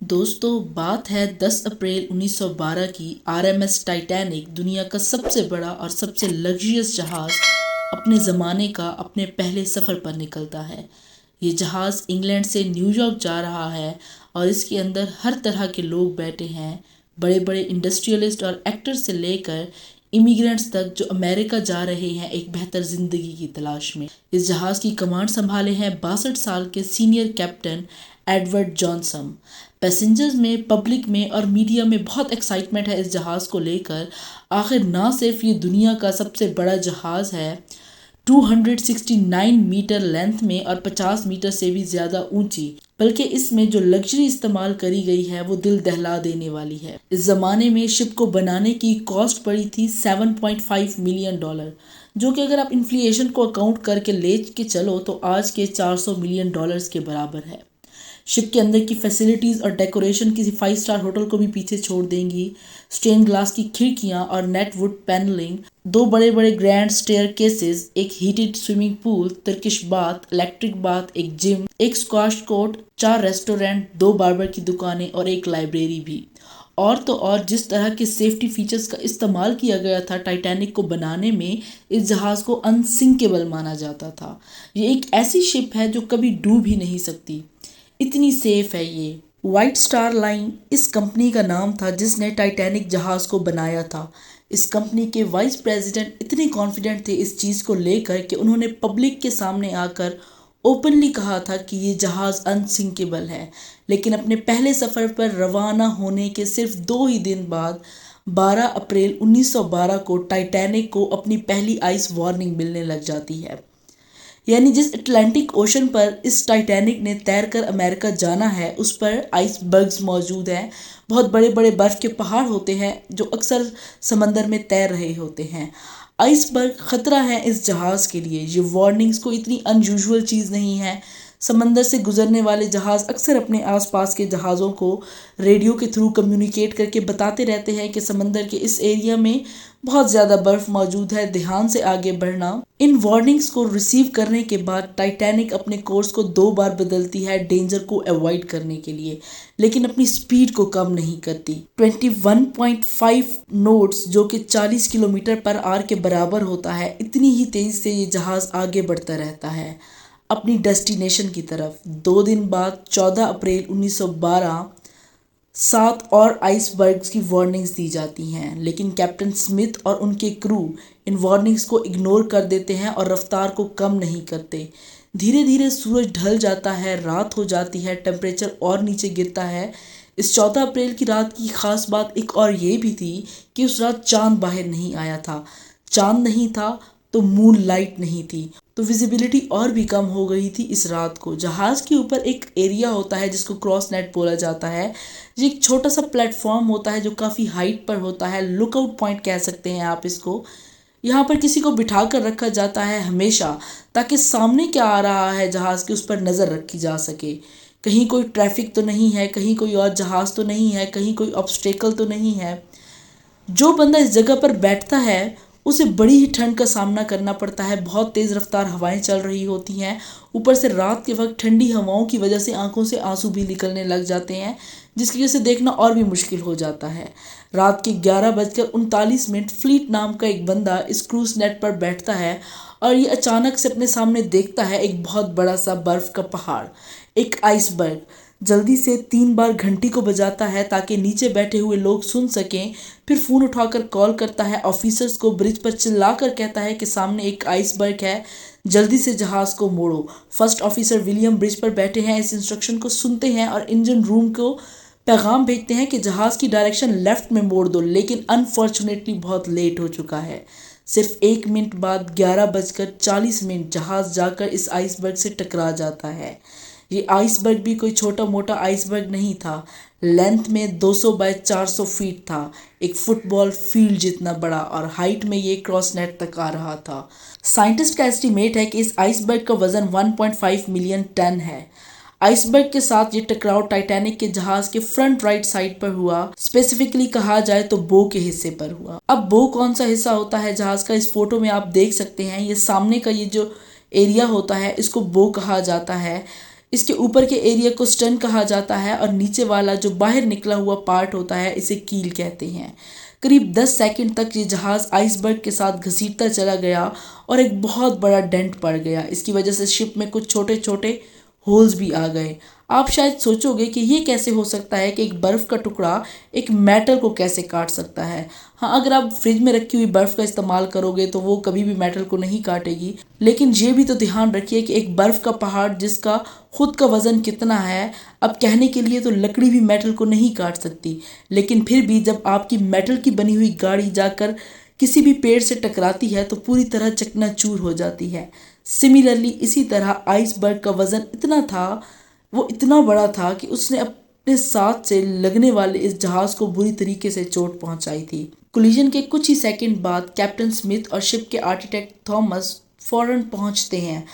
दोस्तों, बात है 10 अप्रैल 1912 की। आरएमएस टाइटैनिक दुनिया का सबसे बड़ा और सबसे लग्जरियस जहाज़ अपने ज़माने का अपने पहले सफ़र पर निकलता है। ये जहाज़ इंग्लैंड से न्यूयॉर्क जा रहा है और इसके अंदर हर तरह के लोग बैठे हैं, बड़े बड़े इंडस्ट्रियलिस्ट और एक्टर से लेकर इमिग्रेंट्स तक जो अमेरिका जा रहे हैं एक बेहतर ज़िंदगी की तलाश में। इस जहाज़ की कमांड संभाले हैं 62 साल के senior captain Edward Johnson. Passengers में, पब्लिक में और मीडिया में बहुत एक्साइटमेंट है इस जहाज़ को लेकर। आखिर ना सिर्फ ये दुनिया का सबसे बड़ा जहाज़ है 269 मीटर लेंथ में और 50 मीटर से भी ज़्यादा ऊंची, बल्कि इसमें जो लग्जरी इस्तेमाल करी गई है वो दिल दहला देने वाली है। इस ज़माने में शिप को बनाने की कॉस्ट पड़ी थी $7.5 मिलियन, जो कि अगर आप इन्फ्लेशन को अकाउंट करके ले के चलो तो आज के $400 मिलियन के बराबर है। शिप के अंदर की फैसिलिटीज़ और डेकोरेशन किसी 5 स्टार होटल को भी पीछे छोड़ देंगी। स्टेन ग्लास की खिड़कियां और नेट वुड पैनलिंग, 2 बड़े बड़े ग्रैंड स्टेयर केसेस, एक heated swimming pool, Turkish bath, electric bath, एक जिम, एक स्क्वाश कोर्ट, 4 रेस्टोरेंट, 2 बार्बर की दुकानें और एक लाइब्रेरी भी। और तो और जिस तरह के सेफ्टी फीचर्स का इस्तेमाल किया गया था टाइटैनिक को बनाने में, इस जहाज़ को अनसिंकेबल माना जाता था। ये एक ऐसी शिप है जो कभी डूब ही नहीं सकती, इतनी सेफ है ये। वाइट स्टार लाइन इस कंपनी का नाम था जिसने टाइटैनिक जहाज़ को बनाया था। इस कंपनी के वाइस प्रेसिडेंट इतने कॉन्फिडेंट थे इस चीज़ को लेकर कि उन्होंने पब्लिक के सामने आकर ओपनली कहा था कि ये जहाज़ अनसिंकेबल है। लेकिन अपने पहले सफ़र पर रवाना होने के सिर्फ 2 ही दिन बाद 12 अप्रैल 1912 को टाइटैनिक को अपनी पहली आइस वार्निंग मिलने लग जाती है। यानी जिस अटलांटिक ओशन पर इस टाइटैनिक ने तैरकर अमेरिका जाना है उस पर आइसबर्ग्स मौजूद हैं। बहुत बड़े बड़े बर्फ़ के पहाड़ होते हैं जो अक्सर समंदर में तैर रहे होते हैं। आइसबर्ग ख़तरा है इस जहाज़ के लिए। ये वार्निंग्स को इतनी अनयूजुअल चीज़ नहीं है। समंदर से गुजरने वाले जहाज़ अक्सर अपने आसपास के जहाज़ों को रेडियो के थ्रू कम्युनिकेट करके बताते रहते हैं कि समंदर के इस एरिया में बहुत ज़्यादा बर्फ़ मौजूद है, ध्यान से आगे बढ़ना। इन वार्निंग्स को रिसीव करने के बाद टाइटैनिक अपने कोर्स को 2 बार बदलती है डेंजर को अवॉइड करने के लिए, लेकिन अपनी स्पीड को कम नहीं करती। 21.5 नोट्स जो कि 40 किलोमीटर पर आवर के बराबर होता है, इतनी ही तेज़ी से ये जहाज़ आगे बढ़ता रहता है अपनी डेस्टिनेशन की तरफ। 2 दिन बाद 14 अप्रैल 1912 7 और आइसबर्ग्स की वार्निंग्स दी जाती हैं, लेकिन कैप्टन स्मिथ और उनके क्रू इन वार्निंग्स को इग्नोर कर देते हैं और रफ्तार को कम नहीं करते। धीरे धीरे सूरज ढल जाता है, रात हो जाती है, टेम्परेचर और नीचे गिरता है। इस 14 अप्रैल की रात की ख़ास बात एक और ये भी थी कि उस रात चांद बाहर नहीं आया था। चांद नहीं था तो मून लाइट नहीं थी, तो विजिबिलिटी और भी कम हो गई थी इस रात को। जहाज़ के ऊपर एक एरिया होता है जिसको क्रॉस नेट बोला जाता है। ये एक छोटा सा प्लेटफॉर्म होता है जो काफ़ी हाइट पर होता है, लुकआउट पॉइंट कह सकते हैं आप इसको। यहाँ पर किसी को बिठा कर रखा जाता है हमेशा, ताकि सामने क्या आ रहा है जहाज़ के उस पर नज़र रखी जा सके। कहीं कोई ट्रैफिक तो नहीं है, कहीं कोई और जहाज़ तो नहीं है, कहीं कोई ऑब्स्टेकल तो नहीं है। जो बंदा इस जगह पर बैठता है उसे बड़ी ही ठंड का सामना करना पड़ता है। बहुत तेज़ रफ्तार हवाएं चल रही होती हैं, ऊपर से रात के वक्त ठंडी हवाओं की वजह से आंखों से आंसू भी निकलने लग जाते हैं, जिसकी वजह से देखना और भी मुश्किल हो जाता है। रात के 11:39 फ्लीट नाम का एक बंदा इस क्रूज नेट पर बैठता है और ये अचानक से अपने सामने देखता है एक बहुत बड़ा सा बर्फ़ का पहाड़, एक आइसबर्ग। जल्दी से 3 बार घंटी को बजाता है ताकि नीचे बैठे हुए लोग सुन सकें। फिर फ़ोन उठाकर कॉल करता है ऑफिसर्स को, ब्रिज पर चिल्लाकर कहता है कि सामने एक आइसबर्ग है, जल्दी से जहाज़ को मोड़ो। फर्स्ट ऑफिसर विलियम ब्रिज पर बैठे हैं, इस इंस्ट्रक्शन को सुनते हैं और इंजन रूम को पैगाम भेजते हैं कि जहाज़ की डायरेक्शन लेफ़्ट में मोड़ दो, लेकिन अनफॉर्चुनेटली बहुत लेट हो चुका है। सिर्फ 1 मिनट बाद 11:40 जहाज़ जाकर इस आइसबर्ग से टकरा जाता है। ये आइसबर्ग भी कोई छोटा मोटा आइसबर्ग नहीं था। लेंथ में 200 बाय 400 फीट था, एक फुटबॉल फील्ड जितना बड़ा, और हाइट में ये क्रॉस नेट तक आ रहा था। साइंटिस्ट का एस्टीमेट है कि इस आइसबर्ग का वज़न 1.5 मिलियन टन है। आइसबर्ग के साथ ये टकराव टाइटैनिक के जहाज के फ्रंट राइट साइड पर हुआ। स्पेसिफिकली कहा जाए तो बो के हिस्से पर हुआ। अब बो कौन सा हिस्सा होता है जहाज का, इस फोटो में आप देख सकते हैं। ये सामने का ये जो एरिया होता है इसको बो कहा जाता है। इसके ऊपर के एरिया को स्टर्न कहा जाता है और नीचे वाला जो बाहर निकला हुआ पार्ट होता है इसे कील कहते हैं। करीब 10 सेकंड तक ये जहाज़ आइसबर्ग के साथ घसीटता चला गया और एक बहुत बड़ा डेंट पड़ गया। इसकी वजह से शिप में कुछ छोटे छोटे होल्स भी आ गए। आप शायद सोचोगे कि ये कैसे हो सकता है कि एक बर्फ़ का टुकड़ा एक मेटल को कैसे काट सकता है। हाँ, अगर आप फ्रिज में रखी हुई बर्फ़ का इस्तेमाल करोगे तो वो कभी भी मेटल को नहीं काटेगी, लेकिन ये भी तो ध्यान रखिए कि एक बर्फ़ का पहाड़ जिसका खुद का वज़न कितना है, अब कहने के लिए तो लकड़ी भी मेटल को नहीं काट सकती, लेकिन फिर भी जब आपकी मेटल की बनी हुई गाड़ी जाकर किसी भी पेड़ से टकराती है तो पूरी तरह चकनाचूर हो जाती है। सिमिलरली इसी तरह आइसबर्ग का वज़न इतना था, वो इतना बड़ा था कि उसने अपने साथ से लगने वाले इस जहाज़ को बुरी तरीके से चोट पहुंचाई थी। कोलिजन के कुछ ही सेकंड बाद कैप्टन स्मिथ और शिप के आर्किटेक्ट थॉमस फौरन पहुंचते हैं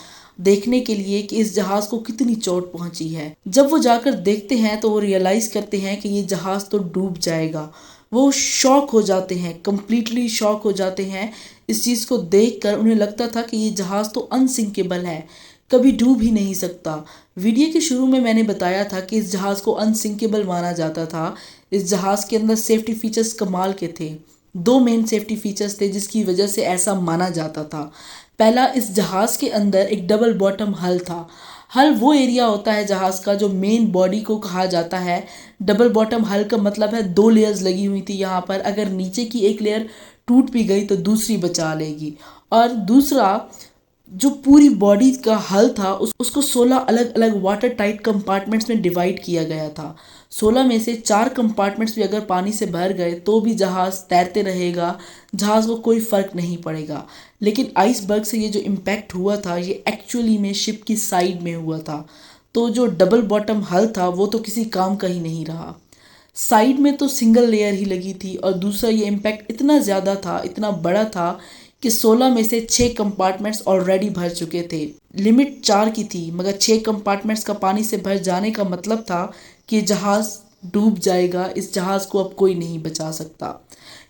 देखने के लिए कि इस जहाज़ को कितनी चोट पहुंची है। जब वो जाकर देखते हैं तो वो रियलाइज़ करते हैं कि ये जहाज़ तो डूब जाएगा। वो शॉक हो जाते हैं, कम्प्लीटली शॉक हो जाते हैं। इस चीज़ को देखकर उन्हें लगता था कि ये जहाज़ तो अनसिंकेबल है, कभी डूब ही नहीं सकता। वीडियो के शुरू में मैंने बताया था कि इस जहाज़ को अनसिंकेबल माना जाता था। इस जहाज़ के अंदर सेफ्टी फीचर्स कमाल के थे। दो मेन सेफ्टी फीचर्स थे जिसकी वजह से ऐसा माना जाता था। पहला, इस जहाज़ के अंदर एक डबल बॉटम हल था। हल वो एरिया होता है जहाज़ का जो मेन बॉडी को कहा जाता है। डबल बॉटम हल का मतलब है दो लेयर्स लगी हुई थी यहाँ पर, अगर नीचे की एक लेयर टूट भी गई तो दूसरी बचा लेगी। और दूसरा, जो पूरी बॉडी का हल था उसको 16 अलग अलग वाटर टाइट कंपार्टमेंट्स में डिवाइड किया गया था। 16 में से 4 कंपार्टमेंट्स भी अगर पानी से भर गए तो भी जहाज़ तैरते रहेगा, जहाज़ को कोई फ़र्क नहीं पड़ेगा। लेकिन आइसबर्ग से ये जो इम्पैक्ट हुआ था ये एक्चुअली में शिप की साइड में हुआ था, तो जो डबल बॉटम हल था वो तो किसी काम का ही नहीं रहा। साइड में तो सिंगल लेयर ही लगी थी और दूसरा ये इम्पैक्ट इतना ज़्यादा था, इतना बड़ा था कि 16 में से 6 कंपार्टमेंट्स ऑलरेडी भर चुके थे। लिमिट 4 की थी, मगर 6 कंपार्टमेंट्स का पानी से भर जाने का मतलब था कि जहाज़ डूब जाएगा, इस जहाज़ को अब कोई नहीं बचा सकता।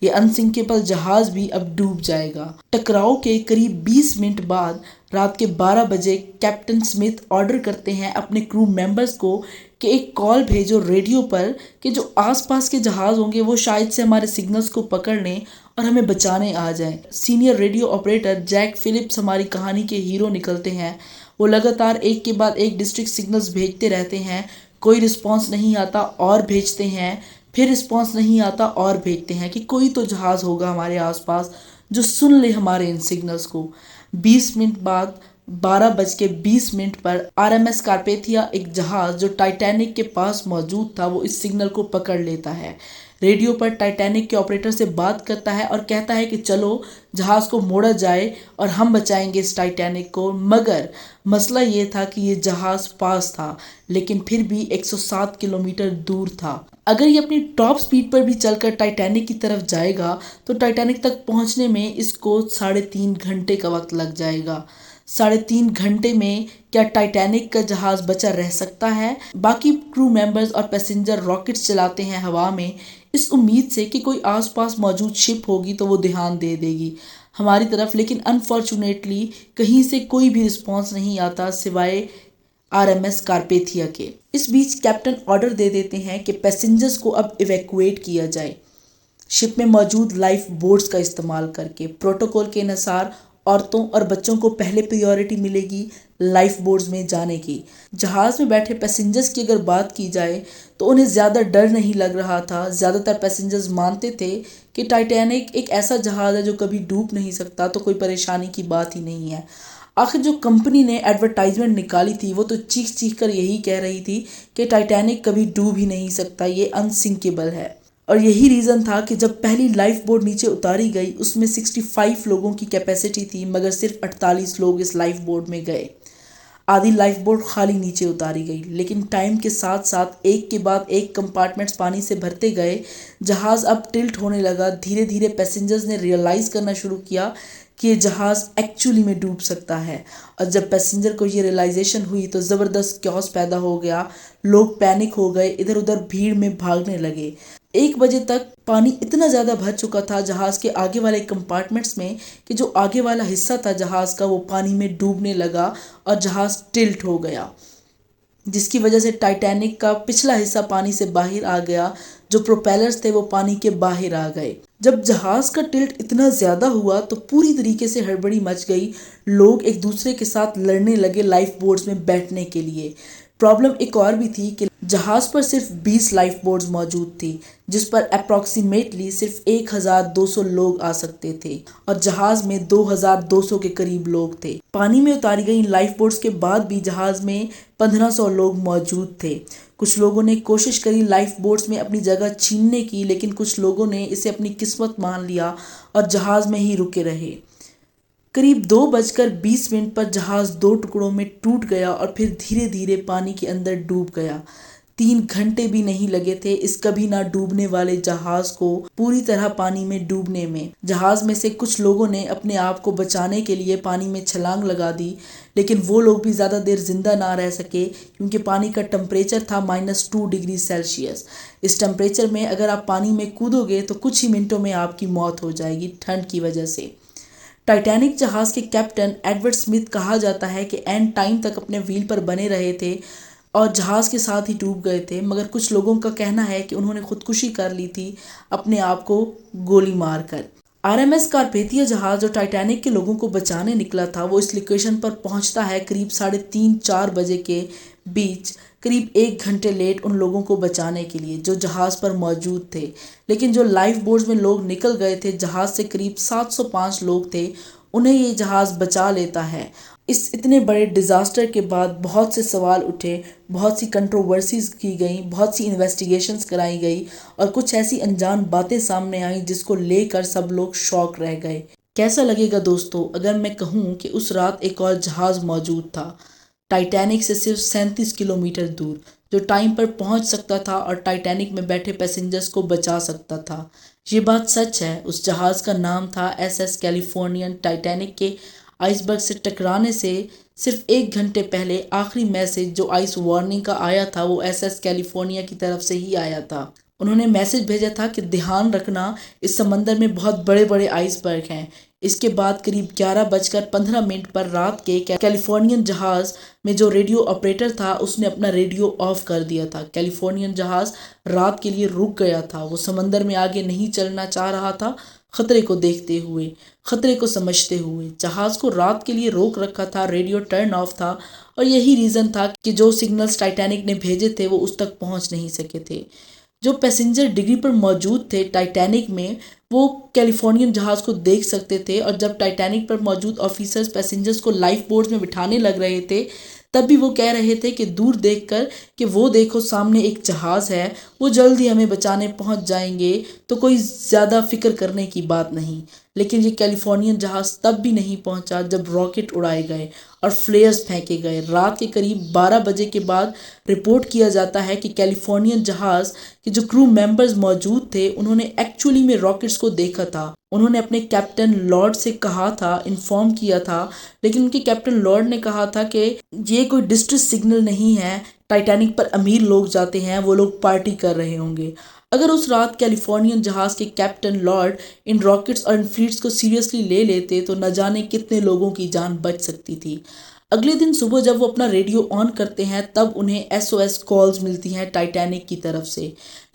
ये अनसिंकेबल जहाज़ भी अब डूब जाएगा। टकराव के करीब 20 मिनट बाद रात के 12 बजे कैप्टन स्मिथ ऑर्डर करते हैं अपने क्रू मेंबर्स को कि एक कॉल भेजो रेडियो पर कि जो आसपास के जहाज़ होंगे वो शायद से हमारे सिग्नल्स को पकड़ लें और हमें बचाने आ जाएं। Senior radio operator Jack Phillips हमारी कहानी के हीरो निकलते हैं। वो लगातार एक के बाद एक डिस्ट्रिक्ट सिग्नल्स भेजते रहते हैं, कोई रिस्पांस नहीं आता और भेजते हैं, फिर रिस्पांस नहीं आता और भेजते हैं कि कोई तो जहाज़ होगा हमारे आसपास जो सुन ले हमारे इन सिग्नल्स को। 20 मिनट बाद 12:20 पर आरएमएस कार्पेथिया, एक जहाज़ जो टाइटैनिक के पास मौजूद था, वो इस सिग्नल को पकड़ लेता है। रेडियो पर टाइटैनिक के ऑपरेटर से बात करता है और कहता है कि चलो जहाज़ को मोड़ा जाए और हम बचाएंगे इस टाइटैनिक को। मगर मसला ये था कि ये जहाज़ पास था लेकिन फिर भी 107 किलोमीटर दूर था। अगर ये अपनी टॉप स्पीड पर भी चलकर टाइटैनिक की तरफ जाएगा तो टाइटैनिक तक पहुंचने में इसको 3.5 घंटे का वक्त लग जाएगा। 3.5 घंटे में क्या टाइटैनिक का जहाज़ बचा रह सकता है? बाकी क्रू मेंबर्स और पैसेंजर रॉकेट्स चलाते हैं हवा में इस उम्मीद से कि कोई आसपास मौजूद शिप होगी तो वो ध्यान दे देगी हमारी तरफ, लेकिन अनफॉर्चुनेटली कहीं से कोई भी रिस्पांस नहीं आता सिवाय आरएमएस कार्पेथिया के। इस बीच कैप्टन ऑर्डर दे देते हैं कि पैसेंजर्स को अब इवैक्यूएट किया जाए। शिप में मौजूद लाइफ बोट्स का इस्तेमाल करके प्रोटोकॉल के अनुसार औरतों और बच्चों को पहले प्रायोरिटी मिलेगी लाइफ बोट्स में जाने की। जहाज़ में बैठे पैसेंजर्स की अगर बात की जाए तो उन्हें ज़्यादा डर नहीं लग रहा था। ज़्यादातर पैसेंजर्स मानते थे कि टाइटैनिक एक ऐसा जहाज़ है जो कभी डूब नहीं सकता, तो कोई परेशानी की बात ही नहीं है। आखिर जो कंपनी ने एडवर्टाइजमेंट निकाली थी वो तो चीख चीख कर यही कह रही थी कि टाइटैनिक कभी डूब ही नहीं सकता, ये अनसिंकेबल है। और यही रीज़न था कि जब पहली लाइफ बोट नीचे उतारी गई उसमें 65 लोगों की कैपेसिटी थी, मगर सिर्फ 48 लोग इस लाइफ बोट में गए। आधी लाइफ बोट खाली नीचे उतारी गई, लेकिन टाइम के साथ साथ एक के बाद एक कंपार्टमेंट्स पानी से भरते गए। जहाज़ अब टिल्ट होने लगा। धीरे धीरे पैसेंजर्स ने रियलाइज़ करना शुरू किया कि ये जहाज़ एक्चुअली में डूब सकता है। और जब पैसेंजर को ये रियलाइजेशन हुई तो ज़बरदस्त क्योस पैदा हो गया। लोग पैनिक हो गए, इधर उधर भीड़ में भागने लगे। 1 बजे तक पानी इतना ज़्यादा भर चुका था जहाज़ के आगे वाले कंपार्टमेंट्स में कि जो आगे वाला हिस्सा था जहाज़ का वो पानी में डूबने लगा और जहाज़ टिल्ट हो गया। जिसकी वजह से टाइटैनिक का पिछला हिस्सा पानी से बाहर आ गया। जो प्रोपेलर्स थे वो पानी के बाहर आ गए। जब जहाज का टिल्ट इतना ज्यादा हुआ तो पूरी तरीके से हड़बड़ी मच गई। लोग एक दूसरे के साथ लड़ने लगे लाइफ बोट्स में बैठने के लिए। प्रॉब्लम एक और भी थी कि जहाज पर सिर्फ 20 लाइफ बोट्स मौजूद थी, जिस पर अप्रॉक्सीमेटली सिर्फ 1200 लोग आ सकते थे और जहाज में 2200 के करीब लोग थे। पानी में उतारी गई लाइफ बोट्स के बाद भी जहाज में 1500 लोग मौजूद थे। कुछ लोगों ने कोशिश करी लाइफ बोट्स में अपनी जगह छीनने की, लेकिन कुछ लोगों ने इसे अपनी किस्मत मान लिया और जहाज में ही रुके रहे। करीब 2:20 पर जहाज 2 टुकड़ों में टूट गया और फिर धीरे धीरे पानी के अंदर डूब गया। 3 घंटे भी नहीं लगे थे इस कभी ना डूबने वाले जहाज को पूरी तरह पानी में डूबने में। जहाज में से कुछ लोगों ने अपने आप को बचाने के लिए पानी में छलांग लगा दी, लेकिन वो लोग भी ज़्यादा देर जिंदा ना रह सके क्योंकि पानी का टेम्परेचर था -2 डिग्री सेल्सियस। इस टेम्परेचर में अगर आप पानी में कूदोगे तो कुछ ही मिनटों में आपकी मौत हो जाएगी ठंड की वजह से। टाइटैनिक जहाज के कैप्टन एडवर्ड स्मिथ कहा जाता है कि एंड टाइम तक अपने व्हील पर बने रहे थे और जहाज के साथ ही डूब गए थे, मगर कुछ लोगों का कहना है कि उन्होंने खुदकुशी कर ली थी अपने आप को गोली मारकर। आरएमएस कारपेथिया जहाज जो टाइटैनिक के लोगों को बचाने निकला था वो इस लोकेशन पर पहुंचता है करीब 3:30-4 बजे के बीच, करीब 1 घंटे लेट उन लोगों को बचाने के लिए जो जहाज पर मौजूद थे। लेकिन जो लाइफ बोट्स में लोग निकल गए थे, जहाज से करीब 705 लोग थे, उन्हें ये जहाज बचा लेता है। इस इतने बड़े डिज़ास्टर के बाद बहुत से सवाल उठे, बहुत सी कंट्रोवर्सीज की गई, बहुत सी इन्वेस्टिगेशंस कराई गई और कुछ ऐसी अनजान बातें सामने आई जिसको लेकर सब लोग शॉक रह गए। कैसा लगेगा दोस्तों अगर मैं कहूँ कि उस रात एक और जहाज़ मौजूद था टाइटैनिक से सिर्फ 37 किलोमीटर दूर, जो टाइम पर पहुंच सकता था और टाइटैनिक में बैठे पैसेंजर्स को बचा सकता था। ये बात सच है। उस जहाज का नाम था SS कैलिफोर्नियन। टाइटैनिक के आइसबर्ग से टकराने से सिर्फ 1 घंटे पहले आखिरी मैसेज जो आइस वार्निंग का आया था वो SS कैलिफोर्निया की तरफ से ही आया था। उन्होंने मैसेज भेजा था कि ध्यान रखना, इस समंदर में बहुत बड़े बड़े आइसबर्ग हैं। इसके बाद करीब 11:15 पर रात के कैलिफोर्नियन जहाज में जो रेडियो ऑपरेटर था उसने अपना रेडियो ऑफ कर दिया था। कैलिफोर्नियन जहाज रात के लिए रुक गया था। वो समंदर में आगे नहीं चलना चाह रहा था। खतरे को देखते हुए, खतरे को समझते हुए जहाज को रात के लिए रोक रखा था। रेडियो टर्न ऑफ था और यही रीज़न था कि जो सिग्नल्स टाइटैनिक ने भेजे थे वो उस तक पहुंच नहीं सके थे। जो पैसेंजर डिग्री पर मौजूद थे टाइटैनिक में, वो कैलिफोर्नियन जहाज़ को देख सकते थे और जब टाइटैनिक पर मौजूद ऑफिसर्स पैसेंजर्स को लाइफ बोट्स में बिठाने लग रहे थे तब भी वो कह रहे थे कि दूर देखकर कि वो देखो सामने एक जहाज़ है, वो जल्द ही हमें बचाने पहुंच जाएंगे, तो कोई ज़्यादा फिक्र करने की बात नहीं। लेकिन ये कैलिफोर्नियन जहाज़ तब भी नहीं पहुंचा जब रॉकेट उड़ाए गए और फ्लेयर्स फेंके गए। रात के करीब 12 बजे के बाद रिपोर्ट किया जाता है कि कैलिफोर्नियन जहाज़ के जो क्रू मेंबर्स मौजूद थे उन्होंने एक्चुअली में रॉकेट्स को देखा था। उन्होंने अपने कैप्टन लॉर्ड से कहा था, इन्फॉर्म किया था, लेकिन उनके कैप्टन लॉर्ड ने कहा था कि ये कोई डिस्ट्रेस सिग्नल नहीं है, टाइटैनिक पर अमीर लोग जाते हैं, वो लोग पार्टी कर रहे होंगे। अगर उस रात कैलिफोर्नियन जहाज़ के कैप्टन लॉर्ड इन रॉकेट्स और इन फ्लीट्स को सीरियसली ले लेते तो न जाने कितने लोगों की जान बच सकती थी। अगले दिन सुबह जब वो अपना रेडियो ऑन करते हैं तब उन्हें SOS कॉल्स मिलती हैं टाइटैनिक की तरफ से,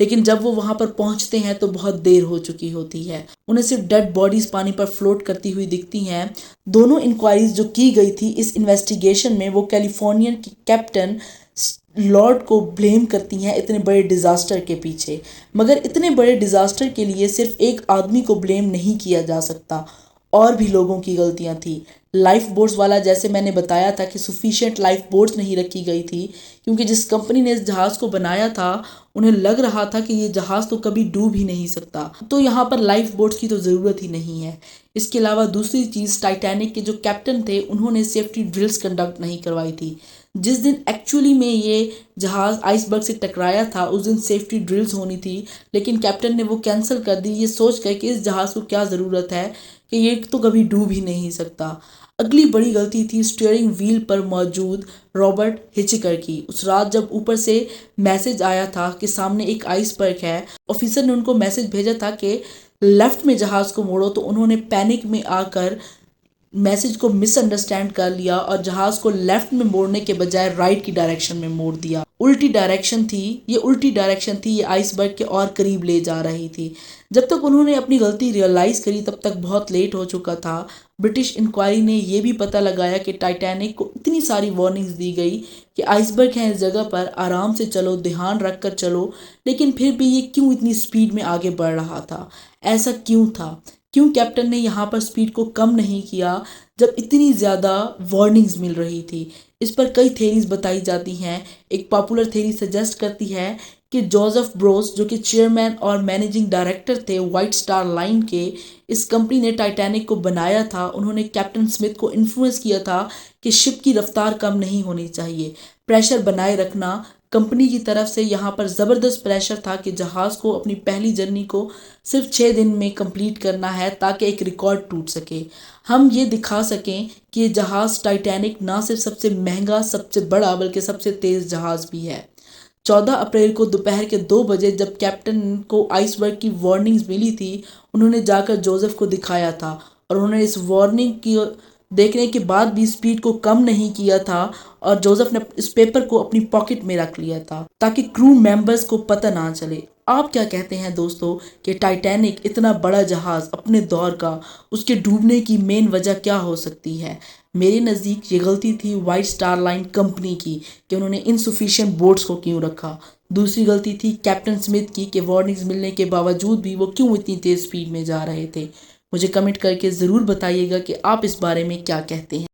लेकिन जब वो वहां पर पहुंचते हैं तो बहुत देर हो चुकी होती है। उन्हें सिर्फ डेड बॉडीज पानी पर फ्लोट करती हुई दिखती हैं। दोनों इंक्वायरीज जो की गई थी इस इन्वेस्टिगेशन में वो कैलिफोर्नियन की कैप्टन लॉर्ड को ब्लेम करती हैं इतने बड़े डिज़ास्टर के पीछे, मगर इतने बड़े डिज़ास्टर के लिए सिर्फ एक आदमी को ब्लेम नहीं किया जा सकता, और भी लोगों की गलतियां थी। लाइफ बोट्स वाला, जैसे मैंने बताया था कि सफिशिएंट लाइफ बोट्स नहीं रखी गई थी क्योंकि जिस कंपनी ने इस जहाज़ को बनाया था उन्हें लग रहा था कि ये जहाज़ तो कभी डूब ही नहीं सकता, तो यहाँ पर लाइफ बोट्स की तो ज़रूरत ही नहीं है। इसके अलावा दूसरी चीज़, टाइटैनिक के जो कैप्टन थे उन्होंने सेफ्टी ड्रिल्स कंडक्ट नहीं करवाई थी। जिस दिन एक्चुअली में ये जहाज़ आइसबर्ग से टकराया था उस दिन सेफ्टी ड्रिल्स होनी थी, लेकिन कैप्टन ने वो कैंसिल कर दी, ये सोच कर कि इस जहाज़ को क्या ज़रूरत है कि ये तो कभी डूब ही नहीं सकता। अगली बड़ी गलती थी स्टीयरिंग व्हील पर मौजूद रॉबर्ट हिचिकर की। उस रात जब ऊपर से मैसेज आया था कि सामने एक आइसबर्ग है, ऑफिसर ने उनको मैसेज भेजा था कि लेफ्ट में जहाज़ को मोड़ो, तो उन्होंने पैनिक में आकर मैसेज को मिसअंडरस्टैंड कर लिया और जहाज को लेफ्ट में मोड़ने के बजाय राइट की डायरेक्शन में मोड़ दिया। उल्टी डायरेक्शन थी ये आइसबर्ग के और करीब ले जा रही थी। जब तक उन्होंने अपनी गलती रियलाइज करी तब तक बहुत लेट हो चुका था। ब्रिटिश इंक्वायरी ने यह भी पता लगाया कि टाइटैनिक को इतनी सारी वार्निंग्स दी गई कि आइसबर्ग है इस जगह पर, आराम से चलो, ध्यान रख कर चलो, लेकिन फिर भी ये क्यों इतनी स्पीड में आगे बढ़ रहा था? ऐसा क्यों था? क्यों कैप्टन ने यहाँ पर स्पीड को कम नहीं किया जब इतनी ज़्यादा वार्निंग्स मिल रही थी? इस पर कई थेरीज बताई जाती हैं। एक पॉपुलर थेरी सजेस्ट करती है कि जोसेफ ब्रोस, जो कि चेयरमैन और मैनेजिंग डायरेक्टर थे व्हाइट स्टार लाइन के, इस कंपनी ने टाइटैनिक को बनाया था, उन्होंने कैप्टन स्मिथ को इन्फ्लुएंस किया था कि शिप की रफ्तार कम नहीं होनी चाहिए, प्रेशर बनाए रखना। कंपनी की तरफ से यहाँ पर ज़बरदस्त प्रेशर था कि जहाज़ को अपनी पहली जर्नी को सिर्फ 6 दिन में कंप्लीट करना है ताकि एक रिकॉर्ड टूट सके, हम ये दिखा सकें कि ये जहाज़ टाइटैनिक ना सिर्फ सबसे महंगा, सबसे बड़ा, बल्कि सबसे तेज़ जहाज़ भी है। 14 अप्रैल को दोपहर के 2 बजे जब कैप्टन को आइसबर्ग की वार्निंग्स मिली थी, उन्होंने जाकर जोसेफ को दिखाया था और उन्होंने इस वार्निंग की देखने के बाद भी स्पीड को कम नहीं किया था और जोसेफ ने इस पेपर को अपनी पॉकेट में रख लिया था ताकि क्रू मेंबर्स को पता ना चले। आप क्या कहते हैं दोस्तों कि टाइटैनिक इतना बड़ा जहाज़ अपने दौर का, उसके डूबने की मेन वजह क्या हो सकती है? मेरे नज़दीक ये गलती थी व्हाइट स्टार लाइन कंपनी की कि उन्होंने इनसफिशिएंट बोट्स को क्यों रखा। दूसरी गलती थी कैप्टन स्मिथ की कि वार्निंग्स मिलने के बावजूद भी वो क्यों इतनी तेज़ स्पीड में जा रहे थे। मुझे कमेंट करके ज़रूर बताइएगा कि आप इस बारे में क्या कहते हैं।